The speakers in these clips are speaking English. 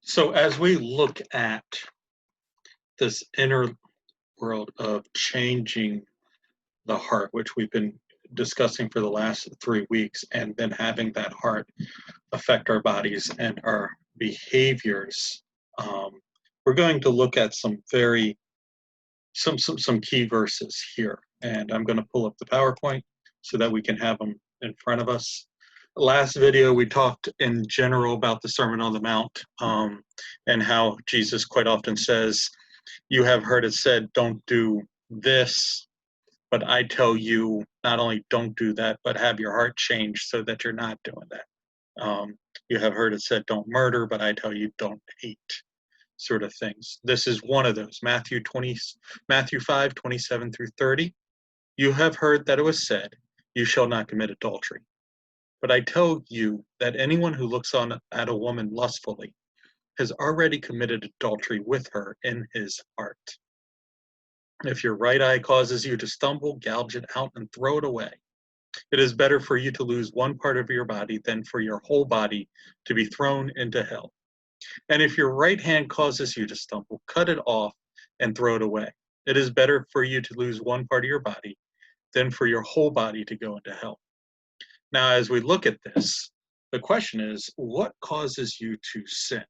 So as we look at this inner world of changing the heart, which we've been discussing for the last 3 weeks, and then having that heart affect our bodies and our behaviors, um, we're going to look at some key verses here. And I'm going to pull up the PowerPoint so that we can have them in front of us. Last video, we talked in general about the Sermon on the Mount, and how Jesus quite often says, you have heard it said, don't do this, but I tell you, not only don't do that, but have your heart changed so that you're not doing that. You have heard it said, don't murder, but I tell you, don't hate, sort of things. This is one of those. Matthew 5:27 through 30. You have heard that it was said, you shall not commit adultery. But I tell you that anyone who looks on at a woman lustfully has already committed adultery with her in his heart. If your right eye causes you to stumble, gouge it out and throw it away. It is better for you to lose one part of your body than for your whole body to be thrown into hell. And if your right hand causes you to stumble, cut it off and throw it away. It is better for you to lose one part of your body than for your whole body to go into hell. Now, as we look at this, the question is, what causes you to sin?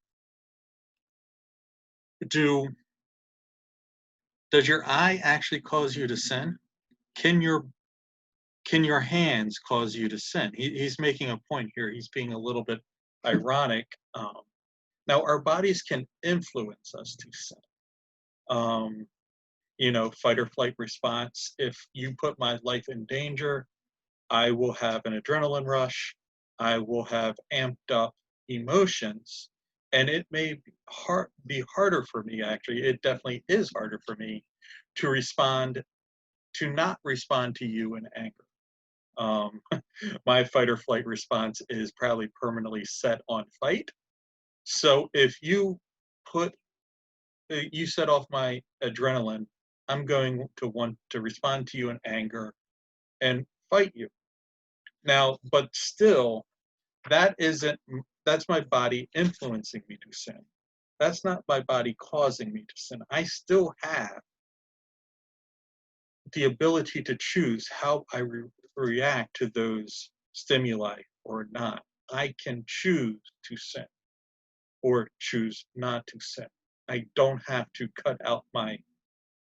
Does your eye actually cause you to sin? Can your hands cause you to sin? He's making a point here. He's being a little bit ironic. Now, our bodies can influence us to sin. Fight or flight response. If you put my life in danger, I will have an adrenaline rush. I will have amped up emotions, and it may be harder for me. Actually, it definitely is harder for me to not respond to you in anger. My fight or flight response is probably permanently set on fight. So if you set off my adrenaline, I'm going to want to respond to you in anger and fight you. Now, but still, that's my body influencing me to sin. That's not my body causing me to sin. I still have the ability to choose how I react to those stimuli or not. I can choose to sin or choose not to sin. I don't have to cut out my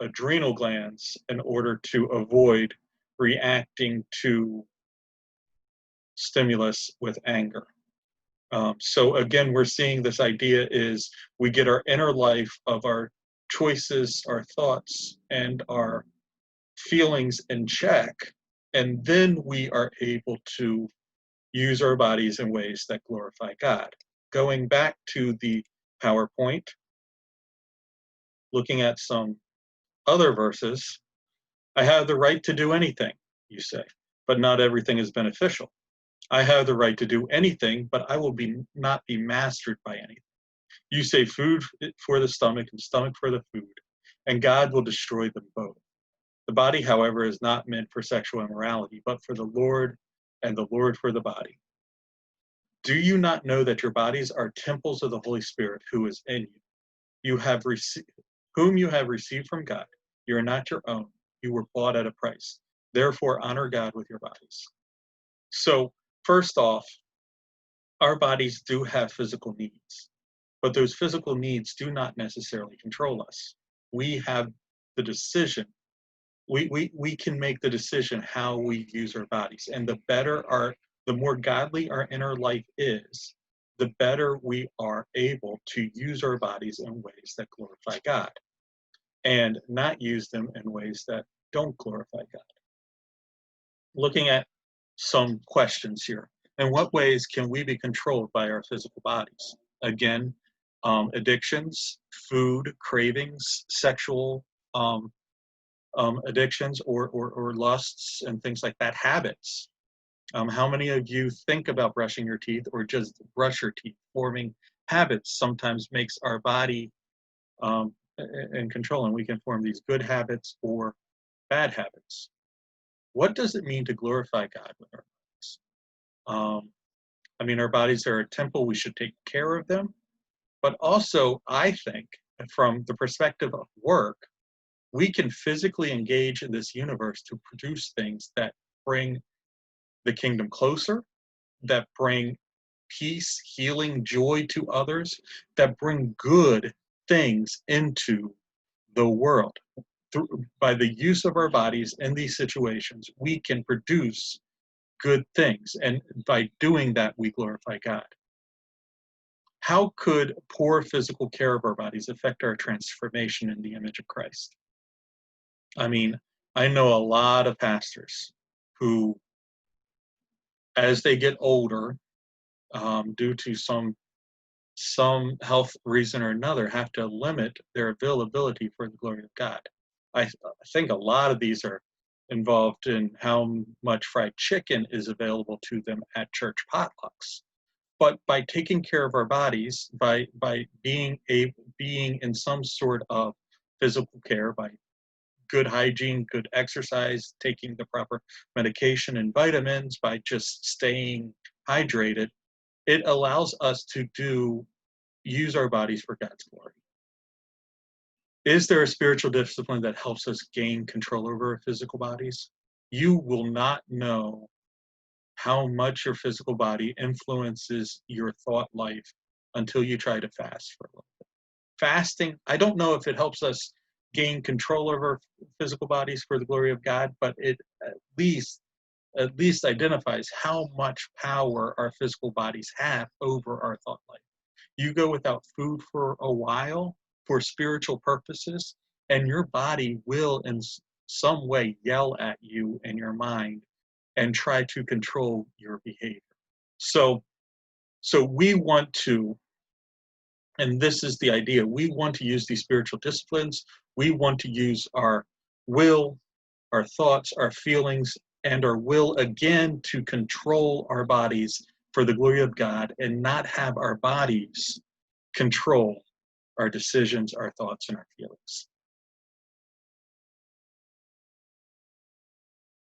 adrenal glands in order to avoid reacting to stimulus with anger. So again, we're seeing this idea is we get our inner life of our choices, our thoughts, and our feelings in check, and then we are able to use our bodies in ways that glorify God. Going back to the PowerPoint, looking at some other verses, I have the right to do anything, you say, but not everything is beneficial. I have the right to do anything, but I will not be mastered by anything. You say food for the stomach and stomach for the food, and God will destroy them both. The body, however, is not meant for sexual immorality, but for the Lord, and the Lord for the body. Do you not know that your bodies are temples of the Holy Spirit who is in you? Whom you have received from God. You are not your own. You were bought at a price. Therefore, honor God with your bodies. So, first off, our bodies do have physical needs, but those physical needs do not necessarily control us. We have the decision. We can make the decision how we use our bodies, and the more godly our inner life is, the better we are able to use our bodies in ways that glorify God and not use them in ways that don't glorify God. Looking at some questions here. In what ways can we be controlled by our physical bodies? Again, addictions, food, cravings, sexual addictions or lusts and things like that, habits. How many of you think about brushing your teeth or just brush your teeth? Forming habits sometimes makes our body in control, and we can form these good habits or bad habits. What does it mean to glorify God with our bodies? Our bodies are a temple. We should take care of them, But also, I think, from the perspective of work, we can physically engage in this universe to produce things that bring the kingdom closer, that bring peace, healing, joy to others, that bring good things into the world. By the use of our bodies in these situations, we can produce good things. And by doing that, we glorify God. How could poor physical care of our bodies affect our transformation in the image of Christ? I mean, I know a lot of pastors who, as they get older, due to some health reason or another, have to limit their availability for the glory of God. I think a lot of these are involved in how much fried chicken is available to them at church potlucks. But by taking care of our bodies, by being in some sort of physical care, by good hygiene, good exercise, taking the proper medication and vitamins, by just staying hydrated, it allows us to use our bodies for God's glory. Is there a spiritual discipline that helps us gain control over our physical bodies? You will not know how much your physical body influences your thought life until you try to fast for a little bit. Fasting, I don't know if it helps us gain control over physical bodies for the glory of God, but it at least identifies how much power our physical bodies have over our thought life. You go without food for a while for spiritual purposes, and your body will in some way yell at you in your mind and try to control your behavior. So we want to, and this is the idea, we want to use these spiritual disciplines. We want to use our will, our thoughts, our feelings, and our will again to control our bodies for the glory of God and not have our bodies control our decisions, our thoughts, and our feelings.